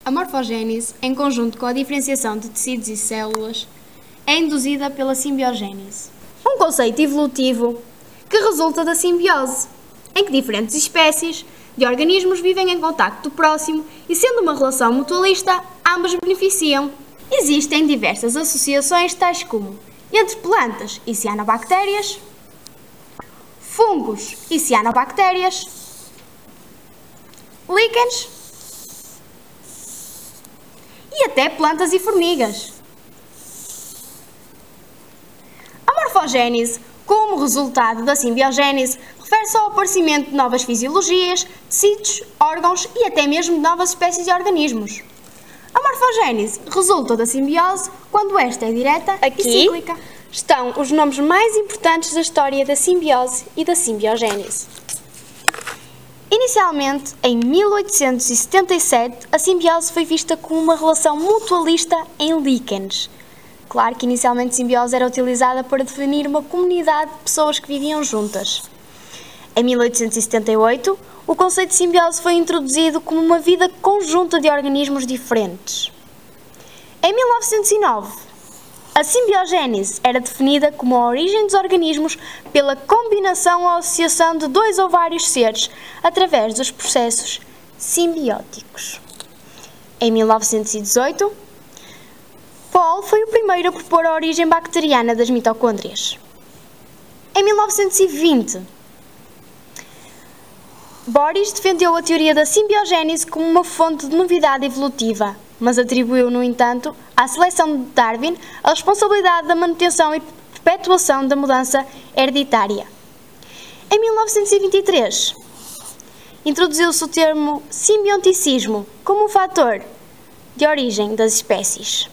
A morfogênese, em conjunto com a diferenciação de tecidos e células, é induzida pela simbiogênese, um conceito evolutivo que resulta da simbiose, em que diferentes espécies de organismos vivem em contacto próximo e, sendo uma relação mutualista, ambas beneficiam. Existem diversas associações, tais como entre plantas e cianobactérias, fungos e cianobactérias, líquens e até plantas e formigas. A morfogênese, como resultado da simbiogênese, refere-se ao aparecimento de novas fisiologias, tecidos, órgãos e até mesmo de novas espécies de organismos. A morfogênese resulta da simbiose quando esta é direta e cíclica. Estão os nomes mais importantes da história da simbiose e da simbiogênese. Inicialmente, em 1877, a simbiose foi vista como uma relação mutualista em líquenes. Claro que inicialmente a simbiose era utilizada para definir uma comunidade de pessoas que viviam juntas. Em 1878, o conceito de simbiose foi introduzido como uma vida conjunta de organismos diferentes. Em 1909, a simbiogênese era definida como a origem dos organismos pela combinação ou associação de dois ou vários seres através dos processos simbióticos. Em 1918, Paul foi o primeiro a propor a origem bacteriana das mitocôndrias. Em 1920, Boris defendeu a teoria da simbiogênese como uma fonte de novidade evolutiva, mas atribuiu, no entanto, à seleção de Darwin a responsabilidade da manutenção e perpetuação da mudança hereditária. Em 1923, introduziu-se o termo simbionticismo como um fator de origem das espécies.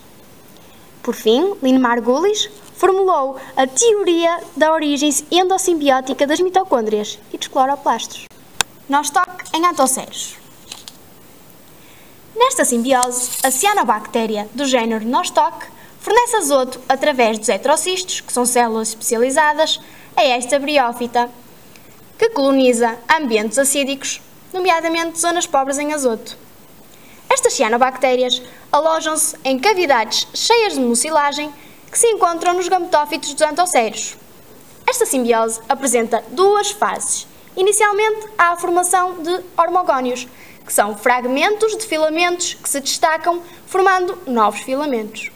Por fim, Lynn Margulis formulou a teoria da origem endossimbiótica das mitocôndrias e dos cloroplastos. Nostoc em antocéreos. Nesta simbiose, a cianobactéria do género Nostoc fornece azoto através dos heterocistos, que são células especializadas, a esta briófita, que coloniza ambientes acídicos, nomeadamente zonas pobres em azoto. Estas cianobactérias alojam-se em cavidades cheias de mucilagem que se encontram nos gametófitos dos antocéreos. Esta simbiose apresenta duas fases. Inicialmente, há a formação de hormogónios, que são fragmentos de filamentos que se destacam, formando novos filamentos.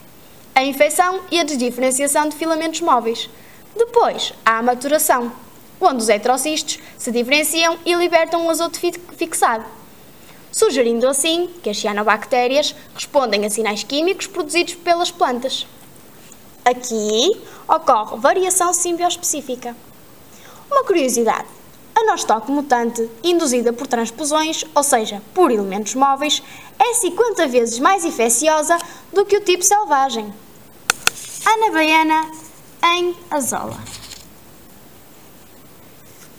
A infecção e a desdiferenciação de filamentos móveis. Depois, há a maturação, onde os heterocistos se diferenciam e libertam o azoto fixado, sugerindo assim que as cianobactérias respondem a sinais químicos produzidos pelas plantas. Aqui ocorre variação simbioespecífica. Uma curiosidade: a Nostoc mutante, induzida por transposões, ou seja, por elementos móveis, é 50 vezes mais infecciosa do que o tipo selvagem. Anabaena em Azolla.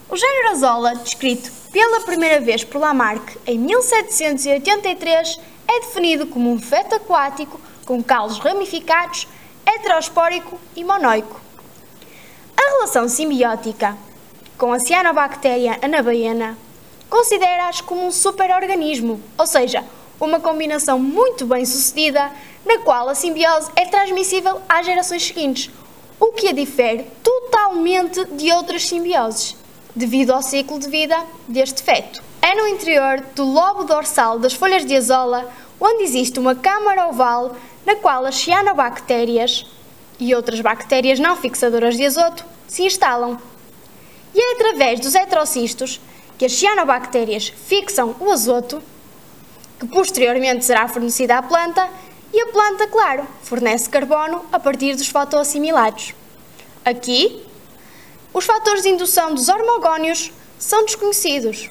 O género Azolla, descrito pela primeira vez por Lamarck em 1783, é definido como um feto aquático com calos ramificados, heterospórico e monoico. A relação simbiótica com a cianobactéria anabaena considera-as como um superorganismo, ou seja, uma combinação muito bem sucedida na qual a simbiose é transmissível às gerações seguintes, o que a difere totalmente de outras simbioses, devido ao ciclo de vida deste feto. É no interior do lobo dorsal das folhas de Azolla onde existe uma câmara oval na qual as cianobactérias e outras bactérias não fixadoras de azoto se instalam. E é através dos heterocistos que as cianobactérias fixam o azoto, que posteriormente será fornecido à planta, e a planta, claro, fornece carbono a partir dos fotoassimilados. Aqui, os fatores de indução dos hormogónios são desconhecidos.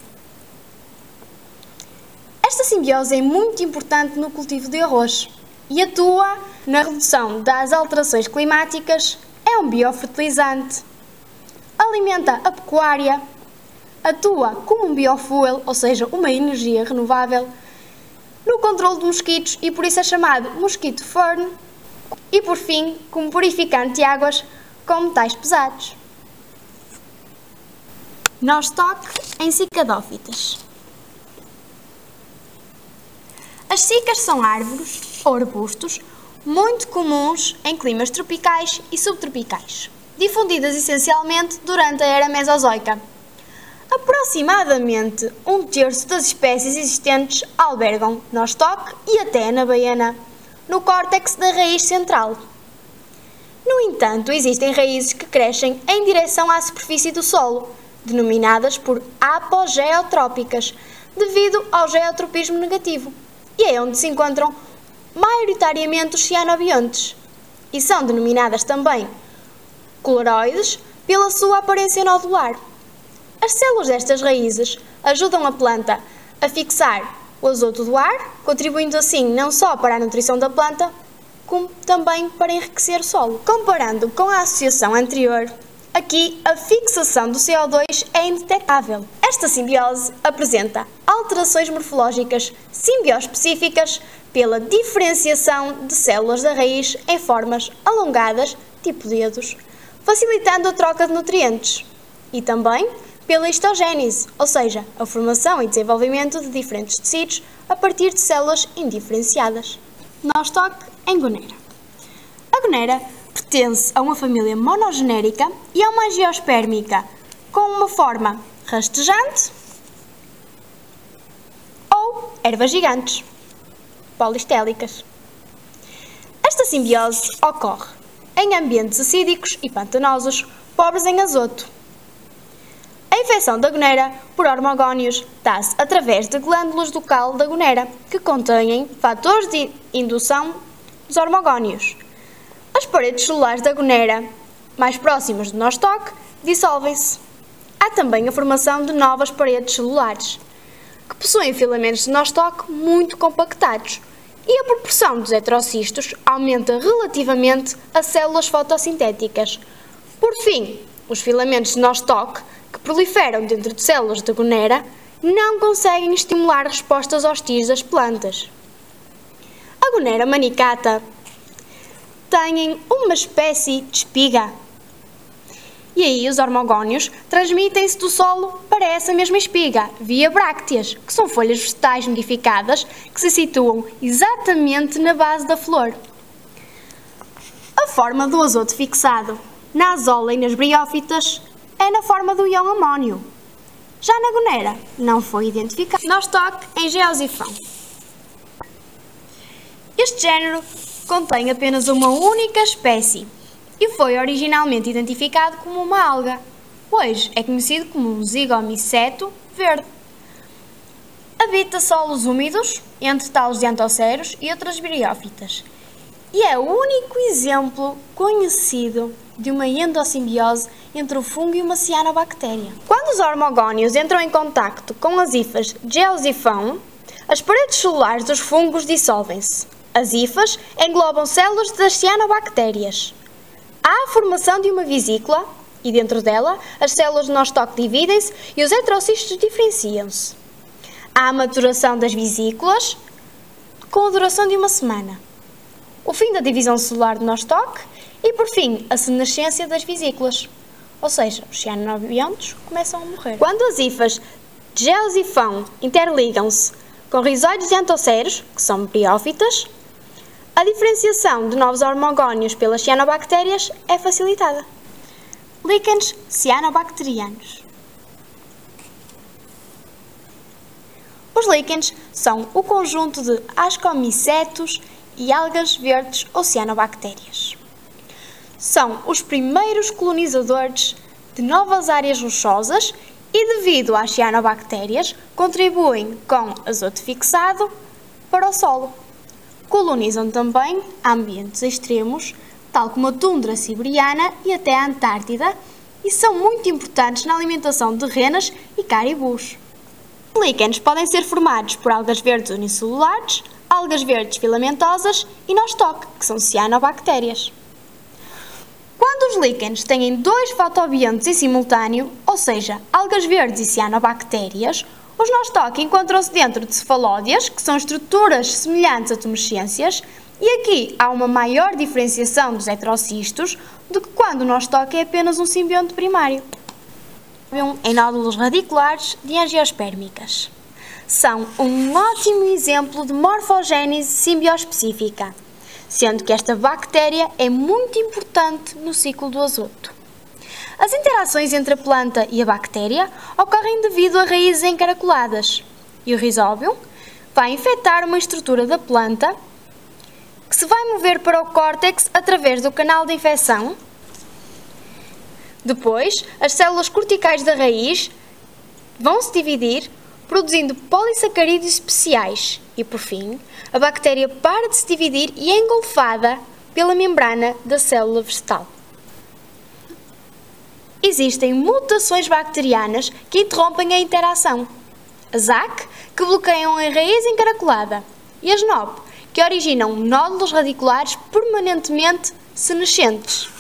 Esta simbiose é muito importante no cultivo de arroz e atua na redução das alterações climáticas, é um biofertilizante, alimenta a pecuária, atua como um biofuel, ou seja, uma energia renovável, no controle de mosquitos e por isso é chamado mosquito fern, e por fim, como purificante de águas com metais pesados. Nostoc em cicadófitas. As cicas são árvores ou arbustos muito comuns em climas tropicais e subtropicais, difundidas essencialmente durante a era Mesozoica. Aproximadamente 1/3 das espécies existentes albergam nostoque e até na baiana, no córtex da raiz central. No entanto, existem raízes que crescem em direção à superfície do solo, denominadas por apogeotrópicas, devido ao geotropismo negativo, e é onde se encontram maioritariamente os cianobiontes, e são denominadas também coloroides pela sua aparência nodular. As células destas raízes ajudam a planta a fixar o azoto do ar, contribuindo assim não só para a nutrição da planta, como também para enriquecer o solo. Comparando com a associação anterior, aqui a fixação do CO2 é indetectável. Esta simbiose apresenta alterações morfológicas simbioespecíficas pela diferenciação de células da raiz em formas alongadas, tipo dedos, facilitando a troca de nutrientes, e também pela histogênese, ou seja, a formação e desenvolvimento de diferentes tecidos a partir de células indiferenciadas. Nostoque em Gonera. A Gonera pertence a uma família monogenérica e a uma angiospermica com uma forma rastejante ou ervas gigantes, polistélicas. Esta simbiose ocorre em ambientes acídicos e pantanosos, pobres em azoto. A infecção da gonera por hormogónios dá-se através de glândulas do calo da gonera, que contêm fatores de indução dos hormogónios. As paredes celulares da gonera, mais próximas do nostoque, dissolvem-se. Há também a formação de novas paredes celulares, que possuem filamentos de nostoque muito compactados, e a proporção dos heterocistos aumenta relativamente a células fotossintéticas. Por fim, os filamentos de nostoque, que proliferam dentro de células de gonera, não conseguem estimular respostas hostis das plantas. A gonera manicata tem uma espécie de espiga. E aí os hormogónios transmitem-se do solo para essa mesma espiga, via brácteas, que são folhas vegetais modificadas que se situam exatamente na base da flor. A forma do azoto fixado na azola e nas briófitas é na forma do íon amónio. Já na gonera não foi identificado. Nostoque em Geosifão. Este género contém apenas uma única espécie e foi originalmente identificado como uma alga. Hoje é conhecido como um zigomiceto verde. Habita solos úmidos, entre talos de anthoceros e outras briófitas, e é o único exemplo conhecido de uma endossimbiose entre o fungo e uma cianobactéria. Quando os hormogónios entram em contacto com as hifas de Geosifão, as paredes celulares dos fungos dissolvem-se. As hifas englobam células das cianobactérias. Há a formação de uma vesícula e dentro dela as células de nostoque dividem-se e os heterocistos diferenciam-se. Há a maturação das vesículas com a duração de uma semana, o fim da divisão celular de nostoque e, por fim, a senescência das vesículas, ou seja, os cianobiontes começam a morrer. Quando as hifas de Geosifão interligam-se com rizoides de anthoceros, que são briófitas, a diferenciação de novos hormogónios pelas cianobactérias é facilitada. Líquens cianobacterianos. Os líquens são o conjunto de ascomicetos e algas verdes ou cianobactérias. São os primeiros colonizadores de novas áreas rochosas e, devido às cianobactérias, contribuem com azoto fixado para o solo. Colonizam também ambientes extremos, tal como a tundra siberiana e até a Antártida, e são muito importantes na alimentação de renas e caribus. Líquens podem ser formados por algas verdes unicelulares, algas verdes filamentosas e nostoque, que são cianobactérias. Quando os líquens têm dois fotobiontes em simultâneo, ou seja, algas verdes e cianobactérias, os nostoque encontram-se dentro de cefalódias, que são estruturas semelhantes a tumescências, e aqui há uma maior diferenciação dos heterocistos do que quando o nostoque é apenas um simbionte primário. Em nódulos radiculares de angiospérmicas. são um ótimo exemplo de morfogénese simbioespecífica, sendo que esta bactéria é muito importante no ciclo do azoto. As interações entre a planta e a bactéria ocorrem devido a raízes encaracoladas, e o rizóbio vai infectar uma estrutura da planta que se vai mover para o córtex através do canal de infecção. Depois, as células corticais da raiz vão se dividir, produzindo polissacarídeos especiais e, por fim, a bactéria para de se dividir e é engolfada pela membrana da célula vegetal. Existem mutações bacterianas que interrompem a interação. As AC, que bloqueiam a raiz encaracolada, e as NOP, que originam nódulos radiculares permanentemente senescentes.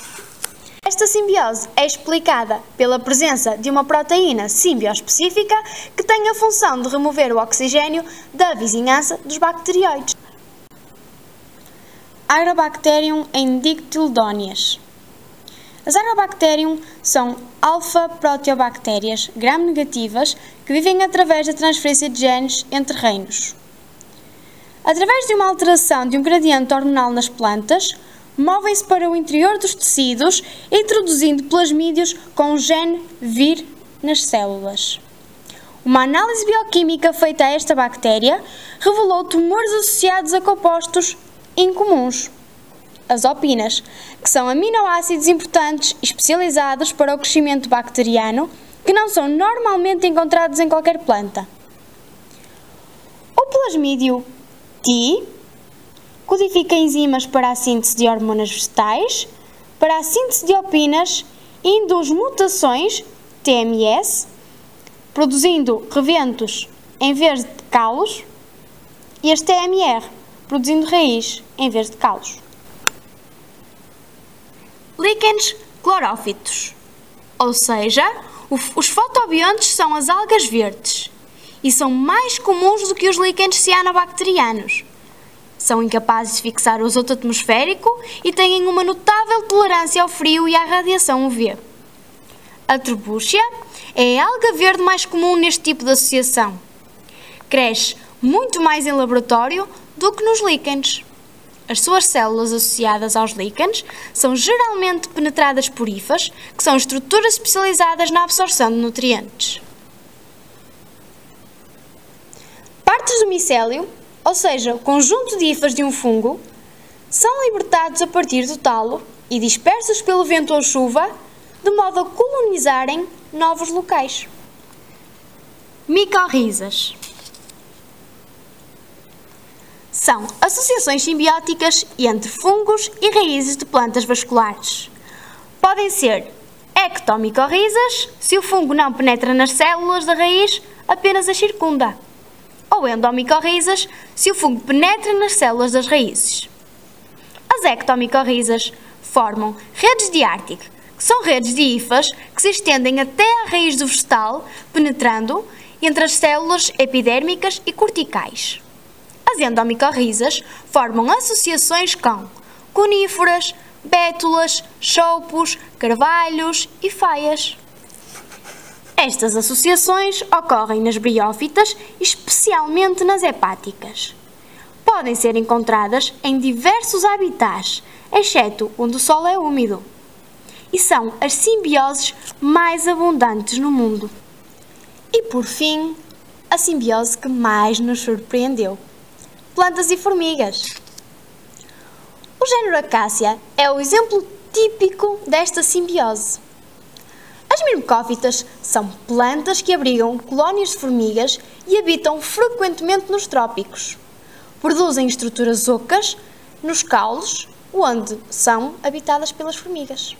Esta simbiose é explicada pela presença de uma proteína simbioespecífica que tem a função de remover o oxigênio da vizinhança dos bacterióides. Agrobacterium endictylodonias. As Agrobacterium são alfa-proteobactérias gram-negativas que vivem através da transferência de genes entre reinos. Através de uma alteração de um gradiente hormonal nas plantas, movem-se para o interior dos tecidos, introduzindo plasmídios com o gene Vir nas células. Uma análise bioquímica feita a esta bactéria revelou tumores associados a compostos incomuns, as opinas, que são aminoácidos importantes e especializados para o crescimento bacteriano, que não são normalmente encontrados em qualquer planta. O plasmídio T codifica enzimas para a síntese de hormonas vegetais, para a síntese de opinas e induz mutações, TMS, produzindo reventos em vez de calos, e as TMR, produzindo raiz em vez de calos. Líquens clorófitos, ou seja, os fotobiontes são as algas verdes e são mais comuns do que os líquens cianobacterianos. São incapazes de fixar o azoto atmosférico e têm uma notável tolerância ao frio e à radiação UV. A trebúchia é a alga verde mais comum neste tipo de associação. Cresce muito mais em laboratório do que nos líquens. As suas células associadas aos líquens são geralmente penetradas por hifas, que são estruturas especializadas na absorção de nutrientes. Partes do micélio, ou seja, o conjunto de hifas de um fungo, são libertados a partir do talo e dispersos pelo vento ou chuva, de modo a colonizarem novos locais. Micorrizas. São associações simbióticas entre fungos e raízes de plantas vasculares. Podem ser ectomicorrizas, se o fungo não penetra nas células da raiz, apenas as circunda, ou endomicorrizas, se o fungo penetra nas células das raízes. As ectomicorrizas formam redes de Artig, que são redes de hifas que se estendem até à raiz do vegetal, penetrando entre as células epidérmicas e corticais. As endomicorrizas formam associações com coníferas, bétulas, choupos, carvalhos e faias. Estas associações ocorrem nas briófitas, especialmente nas hepáticas. Podem ser encontradas em diversos habitats, exceto onde o solo é úmido. E são as simbioses mais abundantes no mundo. E por fim, a simbiose que mais nos surpreendeu: plantas e formigas. O género Acacia é o exemplo típico desta simbiose. As mirmecófitas são plantas que abrigam colónias de formigas e habitam frequentemente nos trópicos. Produzem estruturas ocas nos caules, onde são habitadas pelas formigas.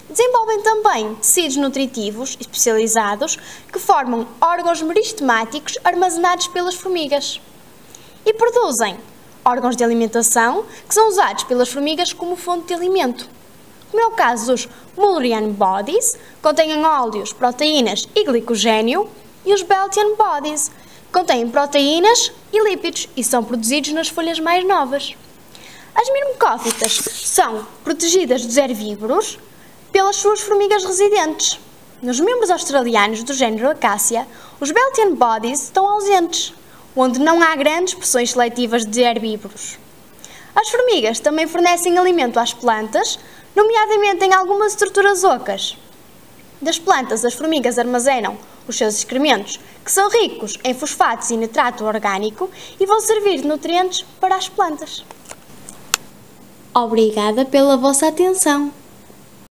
Desenvolvem também tecidos nutritivos especializados que formam órgãos meristemáticos armazenados pelas formigas. E produzem órgãos de alimentação que são usados pelas formigas como fonte de alimento, como é o caso dos Mullerian bodies, que contêm óleos, proteínas e glicogênio, e os Beltian bodies, que contêm proteínas e lípidos e são produzidos nas folhas mais novas. As mirmecófitas são protegidas dos herbívoros pelas suas formigas residentes. Nos membros australianos do género Acacia, os Beltian bodies estão ausentes. onde não há grandes pressões seletivas de herbívoros. As formigas também fornecem alimento às plantas, nomeadamente em algumas estruturas ocas. Das plantas, as formigas armazenam os seus excrementos, que são ricos em fosfatos e nitrato orgânico e vão servir de nutrientes para as plantas. Obrigada pela vossa atenção.